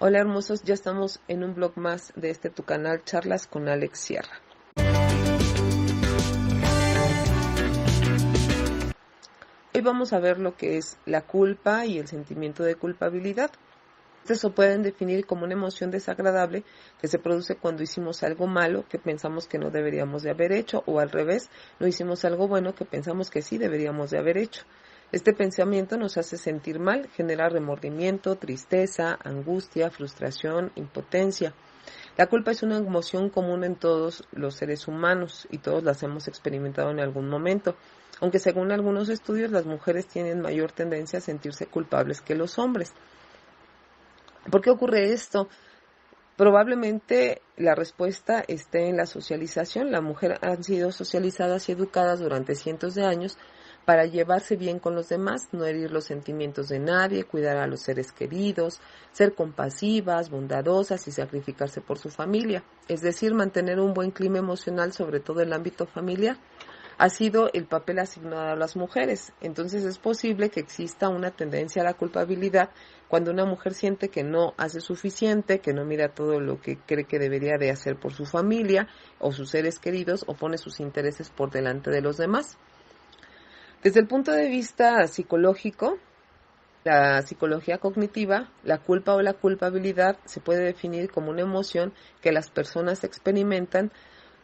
Hola hermosos, ya estamos en un blog más de tu canal Charlas con Alex Sierra. Hoy vamos a ver lo que es la culpa y el sentimiento de culpabilidad. Esto pueden definir como una emoción desagradable que se produce cuando hicimos algo malo que pensamos que no deberíamos de haber hecho, o al revés, no hicimos algo bueno que pensamos que sí deberíamos de haber hecho. Este pensamiento nos hace sentir mal, genera remordimiento, tristeza, angustia, frustración, impotencia. La culpa es una emoción común en todos los seres humanos y todos las hemos experimentado en algún momento, aunque según algunos estudios las mujeres tienen mayor tendencia a sentirse culpables que los hombres. ¿Por qué ocurre esto? Probablemente la respuesta esté en la socialización. Las mujeres han sido socializadas y educadas durante cientos de años para llevarse bien con los demás, no herir los sentimientos de nadie, cuidar a los seres queridos, ser compasivas, bondadosas y sacrificarse por su familia. Es decir, mantener un buen clima emocional, sobre todo en el ámbito familiar, ha sido el papel asignado a las mujeres. Entonces es posible que exista una tendencia a la culpabilidad cuando una mujer siente que no hace suficiente, que no mira todo lo que cree que debería de hacer por su familia o sus seres queridos, o pone sus intereses por delante de los demás. Desde el punto de vista psicológico, la psicología cognitiva, la culpa o la culpabilidad se puede definir como una emoción que las personas experimentan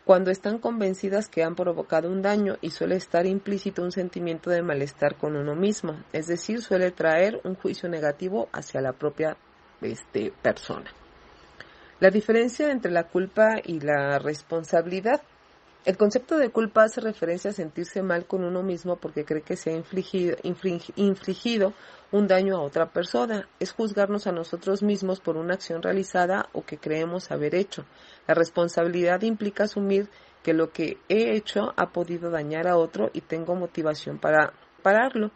cuando están convencidas que han provocado un daño, y suele estar implícito un sentimiento de malestar con uno mismo, es decir, suele traer un juicio negativo hacia la propia persona. La diferencia entre la culpa y la responsabilidad. El concepto de culpa hace referencia a sentirse mal con uno mismo porque cree que se ha infligido un daño a otra persona. Es juzgarnos a nosotros mismos por una acción realizada o que creemos haber hecho. La responsabilidad implica asumir que lo que he hecho ha podido dañar a otro y tengo motivación para pararlo,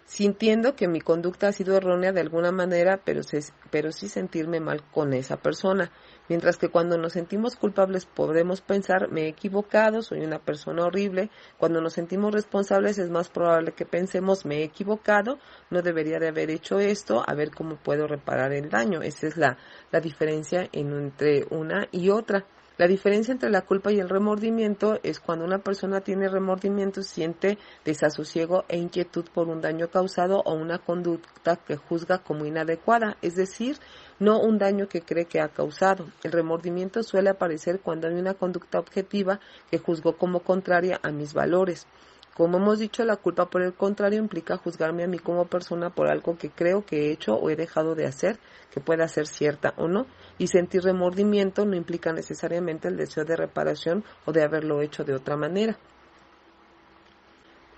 sintiendo que mi conducta ha sido errónea de alguna manera, pero sí sentirme mal con esa persona. Mientras que cuando nos sentimos culpables podemos pensar, me he equivocado, soy una persona horrible. Cuando nos sentimos responsables es más probable que pensemos, me he equivocado, no debería de haber hecho esto, a ver cómo puedo reparar el daño. Esa es la diferencia entre una y otra. La diferencia entre la culpa y el remordimiento es cuando una persona tiene remordimiento, siente desasosiego e inquietud por un daño causado o una conducta que juzga como inadecuada, es decir, no un daño que cree que ha causado. El remordimiento suele aparecer cuando hay una conducta objetiva que juzgó como contraria a mis valores. Como hemos dicho, la culpa, por el contrario, implica juzgarme a mí como persona por algo que creo que he hecho o he dejado de hacer, que pueda ser cierta o no, y sentir remordimiento no implica necesariamente el deseo de reparación o de haberlo hecho de otra manera.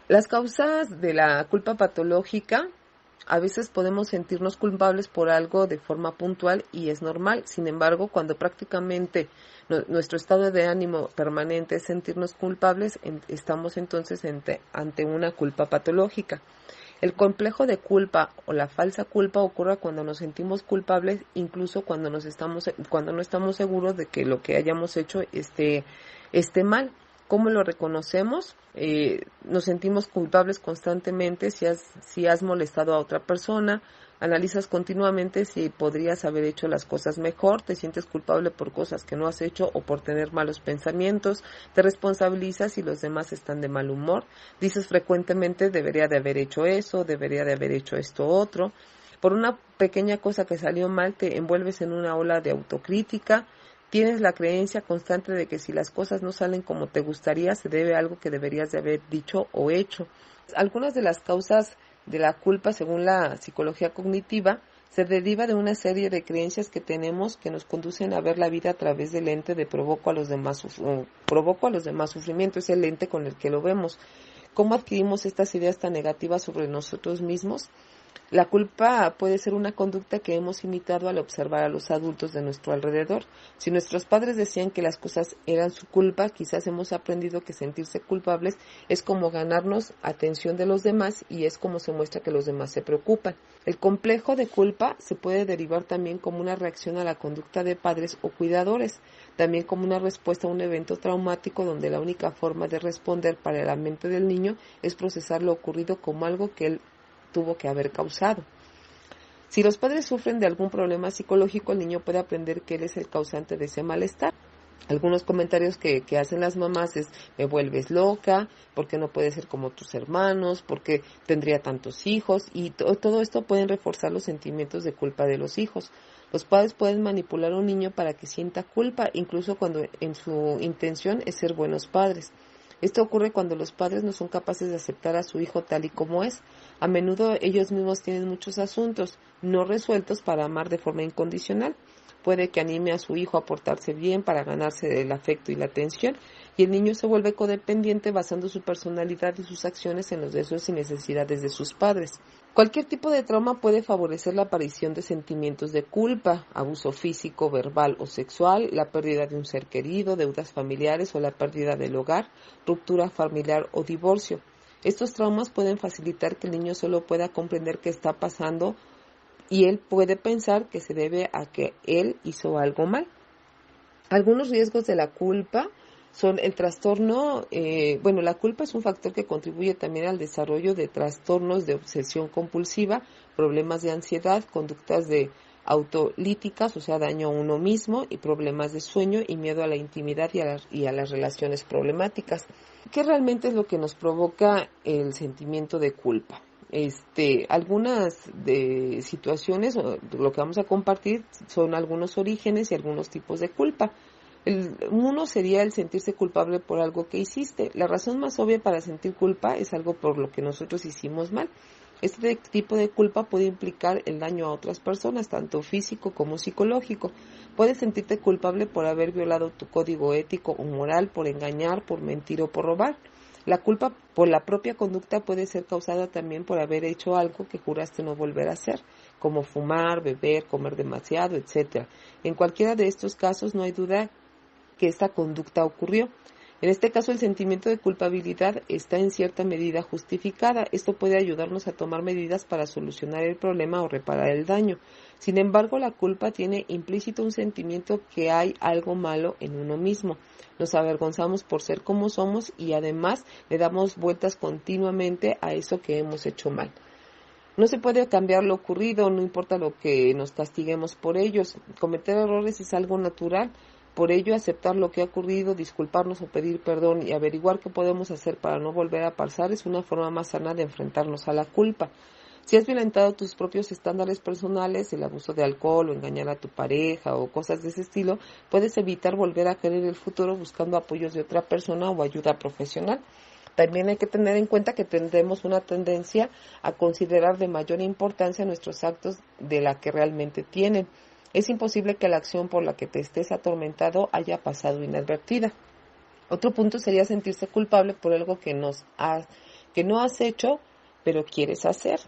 Las causas de la culpa patológica. A veces podemos sentirnos culpables por algo de forma puntual y es normal. Sin embargo, cuando prácticamente nuestro estado de ánimo permanente es sentirnos culpables, estamos entonces ante una culpa patológica. El complejo de culpa o la falsa culpa ocurre cuando nos sentimos culpables, incluso cuando no estamos seguros de que lo que hayamos hecho esté mal. ¿Cómo lo reconocemos? Nos sentimos culpables constantemente si has molestado a otra persona, analizas continuamente si podrías haber hecho las cosas mejor, te sientes culpable por cosas que no has hecho o por tener malos pensamientos, te responsabilizas si los demás están de mal humor, dices frecuentemente debería de haber hecho eso, debería de haber hecho esto otro. Por una pequeña cosa que salió mal te envuelves en una ola de autocrítica. Tienes la creencia constante de que si las cosas no salen como te gustaría, se debe a algo que deberías de haber dicho o hecho. Algunas de las causas de la culpa, según la psicología cognitiva, se deriva de una serie de creencias que tenemos que nos conducen a ver la vida a través del lente de provoco a los demás sufrimiento. Es el lente con el que lo vemos. ¿Cómo adquirimos estas ideas tan negativas sobre nosotros mismos? La culpa puede ser una conducta que hemos imitado al observar a los adultos de nuestro alrededor. Si nuestros padres decían que las cosas eran su culpa, quizás hemos aprendido que sentirse culpables es como ganarnos atención de los demás y es como se muestra que los demás se preocupan. El complejo de culpa se puede derivar también como una reacción a la conducta de padres o cuidadores, también como una respuesta a un evento traumático donde la única forma de responder para la mente del niño es procesar lo ocurrido como algo que él tuvo que haber causado. Si los padres sufren de algún problema psicológico, el niño puede aprender que él es el causante de ese malestar. Algunos comentarios que hacen las mamás es: me vuelves loca, porque no puedes ser como tus hermanos, porque tendría tantos hijos, y todo esto pueden reforzar los sentimientos de culpa de los hijos. Los padres pueden manipular a un niño para que sienta culpa, incluso cuando en su intención es ser buenos padres. Esto ocurre cuando los padres no son capaces de aceptar a su hijo tal y como es. A menudo ellos mismos tienen muchos asuntos no resueltos para amar de forma incondicional. Puede que anime a su hijo a portarse bien para ganarse el afecto y la atención, y el niño se vuelve codependiente basando su personalidad y sus acciones en los deseos y necesidades de sus padres. Cualquier tipo de trauma puede favorecer la aparición de sentimientos de culpa: abuso físico, verbal o sexual, la pérdida de un ser querido, deudas familiares o la pérdida del hogar, ruptura familiar o divorcio. Estos traumas pueden facilitar que el niño solo pueda comprender qué está pasando, y él puede pensar que se debe a que él hizo algo mal. Algunos riesgos de la culpa son el trastorno. La culpa es un factor que contribuye también al desarrollo de trastornos de obsesión compulsiva, problemas de ansiedad, conductas de autolíticas, o sea, daño a uno mismo, y problemas de sueño y miedo a la intimidad y a las relaciones problemáticas. ¿Qué realmente es lo que nos provoca el sentimiento de culpa? Algunas de situaciones, o lo que vamos a compartir, son algunos orígenes y algunos tipos de culpa. Uno sería el sentirse culpable por algo que hiciste. La razón más obvia para sentir culpa es algo por lo que nosotros hicimos mal. Este tipo de culpa puede implicar el daño a otras personas, tanto físico como psicológico. Puedes sentirte culpable por haber violado tu código ético o moral, por engañar, por mentir o por robar. La culpa por la propia conducta puede ser causada también por haber hecho algo que juraste no volver a hacer, como fumar, beber, comer demasiado, etc. En cualquiera de estos casos no hay duda que esta conducta ocurrió. En este caso, el sentimiento de culpabilidad está en cierta medida justificada. Esto puede ayudarnos a tomar medidas para solucionar el problema o reparar el daño. Sin embargo, la culpa tiene implícito un sentimiento que hay algo malo en uno mismo. Nos avergonzamos por ser como somos y además le damos vueltas continuamente a eso que hemos hecho mal. No se puede cambiar lo ocurrido, no importa lo que nos castiguemos por ellos. Cometer errores es algo natural. Por ello, aceptar lo que ha ocurrido, disculparnos o pedir perdón y averiguar qué podemos hacer para no volver a pasar es una forma más sana de enfrentarnos a la culpa. Si has violentado tus propios estándares personales, el abuso de alcohol o engañar a tu pareja o cosas de ese estilo, puedes evitar volver a caer en el futuro buscando apoyos de otra persona o ayuda profesional. También hay que tener en cuenta que tendremos una tendencia a considerar de mayor importancia nuestros actos de la que realmente tienen. Es imposible que la acción por la que te estés atormentado haya pasado inadvertida. Otro punto sería sentirse culpable por algo que no has hecho, pero quieres hacer.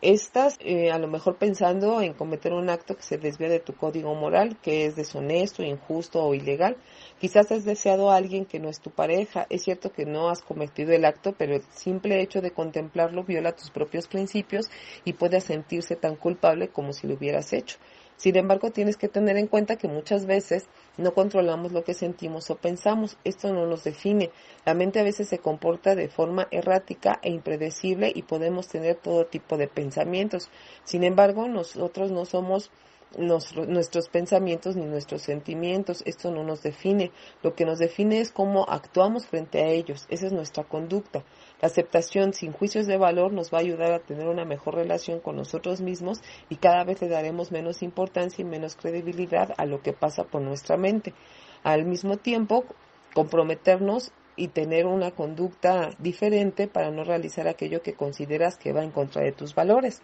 Estás a lo mejor pensando en cometer un acto que se desvía de tu código moral, que es deshonesto, injusto o ilegal. Quizás has deseado a alguien que no es tu pareja. Es cierto que no has cometido el acto, pero el simple hecho de contemplarlo viola tus propios principios y puedes sentirse tan culpable como si lo hubieras hecho. Sin embargo, tienes que tener en cuenta que muchas veces no controlamos lo que sentimos o pensamos. Esto no nos define. La mente a veces se comporta de forma errática e impredecible y podemos tener todo tipo de pensamientos. Sin embargo, nosotros no somos nuestros pensamientos ni nuestros sentimientos. Esto no nos define. Lo que nos define es cómo actuamos frente a ellos. Esa es nuestra conducta. La aceptación sin juicios de valor nos va a ayudar a tener una mejor relación con nosotros mismos y cada vez le daremos menos importancia y menos credibilidad a lo que pasa por nuestra mente. Al mismo tiempo, comprometernos y tener una conducta diferente para no realizar aquello que consideras que va en contra de tus valores.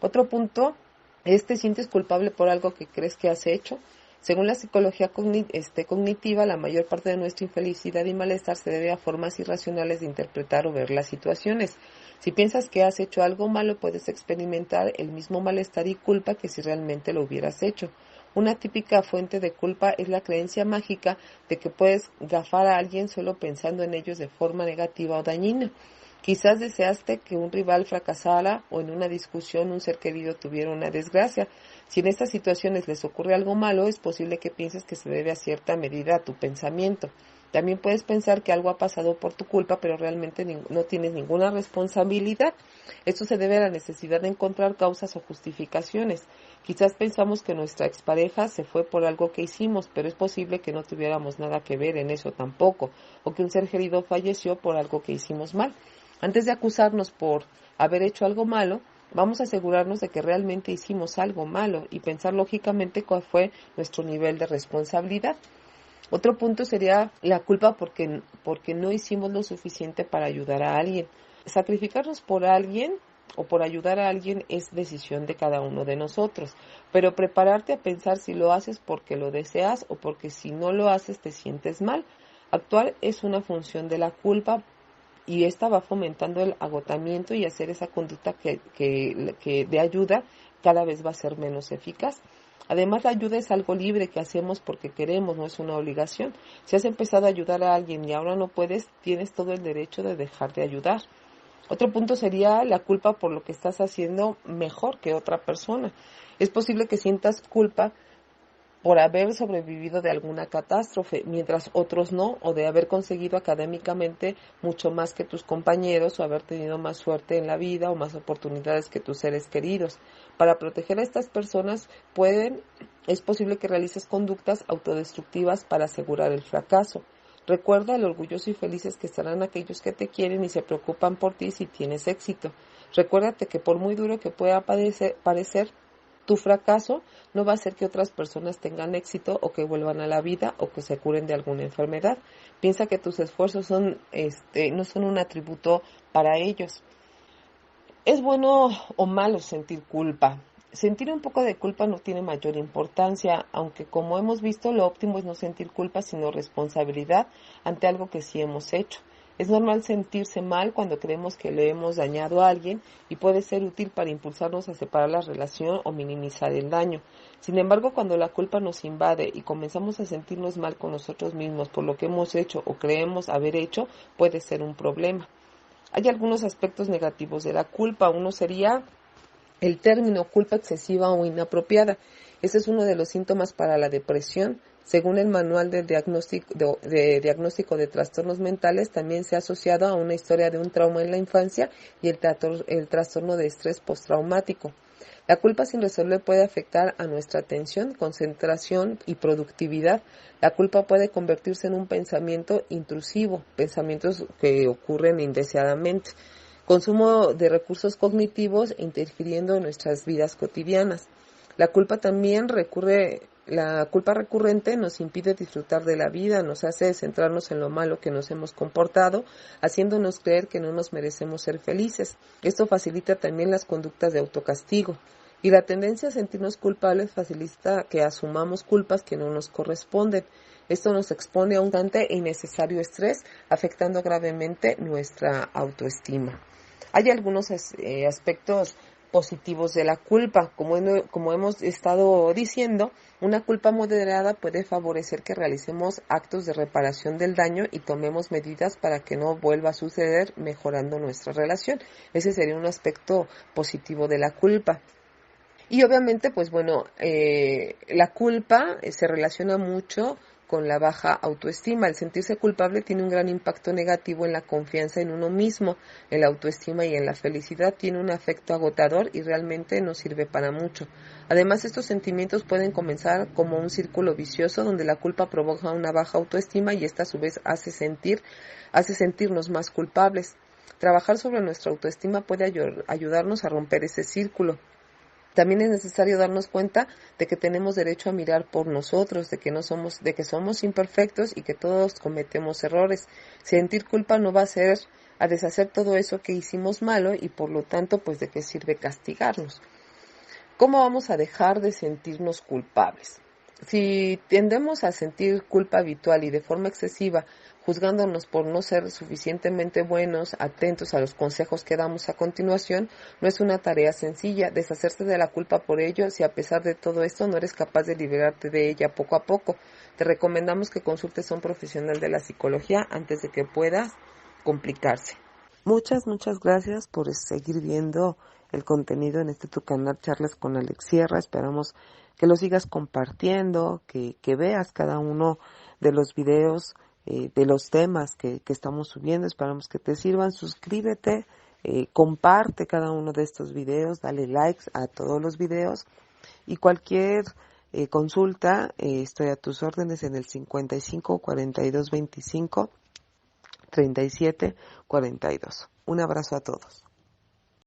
Otro punto es: ¿te sientes culpable por algo que crees que has hecho? Según la psicología cognitiva, la mayor parte de nuestra infelicidad y malestar se debe a formas irracionales de interpretar o ver las situaciones. Si piensas que has hecho algo malo, puedes experimentar el mismo malestar y culpa que si realmente lo hubieras hecho. Una típica fuente de culpa es la creencia mágica de que puedes gafar a alguien solo pensando en ellos de forma negativa o dañina. Quizás deseaste que un rival fracasara o en una discusión un ser querido tuviera una desgracia. Si en estas situaciones les ocurre algo malo, es posible que pienses que se debe a cierta medida a tu pensamiento. También puedes pensar que algo ha pasado por tu culpa, pero realmente no tienes ninguna responsabilidad. Esto se debe a la necesidad de encontrar causas o justificaciones. Quizás pensamos que nuestra expareja se fue por algo que hicimos, pero es posible que no tuviéramos nada que ver en eso tampoco, o que un ser querido falleció por algo que hicimos mal. Antes de acusarnos por haber hecho algo malo, vamos a asegurarnos de que realmente hicimos algo malo y pensar lógicamente cuál fue nuestro nivel de responsabilidad. Otro punto sería la culpa porque no hicimos lo suficiente para ayudar a alguien. Sacrificarnos por alguien o por ayudar a alguien es decisión de cada uno de nosotros, pero prepararte a pensar si lo haces porque lo deseas o porque si no lo haces te sientes mal. Actuar es una función de la culpa y esta va fomentando el agotamiento y hacer esa conducta que de ayuda cada vez va a ser menos eficaz. Además, la ayuda es algo libre que hacemos porque queremos, no es una obligación. Si has empezado a ayudar a alguien y ahora no puedes, tienes todo el derecho de dejar de ayudar. Otro punto sería la culpa por lo que estás haciendo mejor que otra persona. Es posible que sientas culpa por haber sobrevivido de alguna catástrofe, mientras otros no, o de haber conseguido académicamente mucho más que tus compañeros, o haber tenido más suerte en la vida o más oportunidades que tus seres queridos. Para proteger a estas personas es posible que realices conductas autodestructivas para asegurar el fracaso. Recuerda lo orgullosos y felices que estarán aquellos que te quieren y se preocupan por ti si tienes éxito. Recuérdate que por muy duro que pueda parecer, tu fracaso no va a hacer que otras personas tengan éxito o que vuelvan a la vida o que se curen de alguna enfermedad. Piensa que tus esfuerzos no son un atributo para ellos. ¿Es bueno o malo sentir culpa? Sentir un poco de culpa no tiene mayor importancia, aunque como hemos visto, lo óptimo es no sentir culpa, sino responsabilidad ante algo que sí hemos hecho. Es normal sentirse mal cuando creemos que le hemos dañado a alguien y puede ser útil para impulsarnos a separar la relación o minimizar el daño. Sin embargo, cuando la culpa nos invade y comenzamos a sentirnos mal con nosotros mismos por lo que hemos hecho o creemos haber hecho, puede ser un problema. Hay algunos aspectos negativos de la culpa. Uno sería el término culpa excesiva o inapropiada. Ese es uno de los síntomas para la depresión. Según el manual de diagnóstico de trastornos mentales, también se ha asociado a una historia de un trauma en la infancia y el trastorno de estrés postraumático. La culpa sin resolver puede afectar a nuestra atención, concentración y productividad. La culpa puede convertirse en un pensamiento intrusivo, pensamientos que ocurren indeseadamente. Consumo de recursos cognitivos interfiriendo en nuestras vidas cotidianas. La culpa recurrente nos impide disfrutar de la vida, nos hace centrarnos en lo malo que nos hemos comportado, haciéndonos creer que no nos merecemos ser felices. Esto facilita también las conductas de autocastigo. Y la tendencia a sentirnos culpables facilita que asumamos culpas que no nos corresponden. Esto nos expone a un constante e innecesario estrés, afectando gravemente nuestra autoestima. Hay algunos aspectos positivos de la culpa. Como hemos estado diciendo, una culpa moderada puede favorecer que realicemos actos de reparación del daño y tomemos medidas para que no vuelva a suceder, mejorando nuestra relación. Ese sería un aspecto positivo de la culpa. Y obviamente, la culpa se relaciona mucho con la baja autoestima. El sentirse culpable tiene un gran impacto negativo en la confianza en uno mismo, en la autoestima y en la felicidad. Tiene un efecto agotador y realmente no sirve para mucho. Además, estos sentimientos pueden comenzar como un círculo vicioso donde la culpa provoca una baja autoestima y esta a su vez hace sentirnos más culpables. Trabajar sobre nuestra autoestima puede ayudarnos a romper ese círculo. También es necesario darnos cuenta de que tenemos derecho a mirar por nosotros, de que somos imperfectos y que todos cometemos errores. Sentir culpa no va a deshacer todo eso que hicimos malo y por lo tanto, pues de qué sirve castigarnos. ¿Cómo vamos a dejar de sentirnos culpables? Si tendemos a sentir culpa habitual y de forma excesiva, juzgándonos por no ser suficientemente buenos, atentos a los consejos que damos a continuación, no es una tarea sencilla. Deshacerse de la culpa por ello, si a pesar de todo esto no eres capaz de liberarte de ella poco a poco. Te recomendamos que consultes a un profesional de la psicología antes de que puedas complicarse. Muchas gracias por seguir viendo el contenido en tu canal Charlas con Alex Sierra. Esperamos que lo sigas compartiendo, que veas cada uno de los videos de los temas que estamos subiendo. Esperamos que te sirvan. Suscríbete, comparte cada uno de estos videos, dale likes a todos los videos y cualquier consulta, estoy a tus órdenes en el 55 42 25 37 42. Un abrazo a todos.